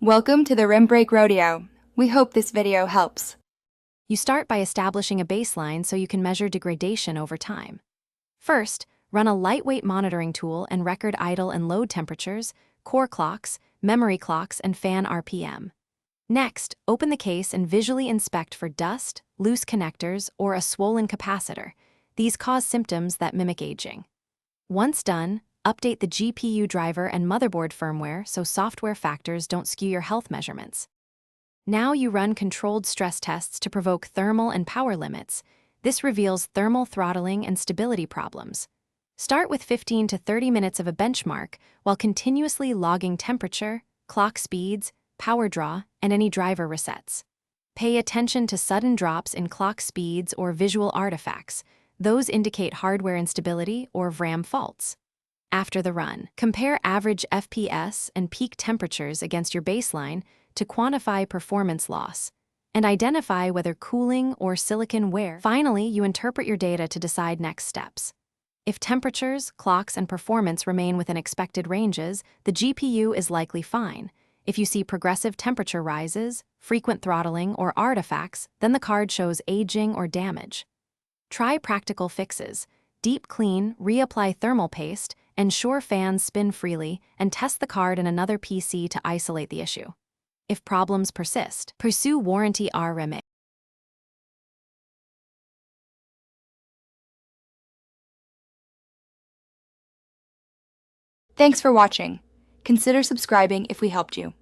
Welcome to the Rim Break Rodeo. We hope this video helps. You start by establishing a baseline so you can measure degradation over time. First, run a lightweight monitoring tool and record idle and load temperatures, core clocks, memory clocks, and fan RPM. Next, open the case and visually inspect for dust, loose connectors, or a swollen capacitor. These cause symptoms that mimic aging. Once done, update the GPU driver and motherboard firmware so software factors don't skew your health measurements. Now you run controlled stress tests to provoke thermal and power limits. This reveals thermal throttling and stability problems. Start with 15 to 30 minutes of a benchmark while continuously logging temperature, clock speeds, power draw, and any driver resets. Pay attention to sudden drops in clock speeds or visual artifacts. Those indicate hardware instability or VRAM faults. After the run, compare average FPS and peak temperatures against your baseline to quantify performance loss and identify whether cooling or silicon wear. Finally, you interpret your data to decide next steps. If temperatures, clocks, and performance remain within expected ranges, the GPU is likely fine. If you see progressive temperature rises, frequent throttling, or artifacts, then the card shows aging or damage. Try practical fixes. Deep clean, reapply thermal paste, ensure fans spin freely, and test the card in another PC to isolate the issue. If problems persist, pursue warranty RMA. Thanks for watching. Consider subscribing if we helped you.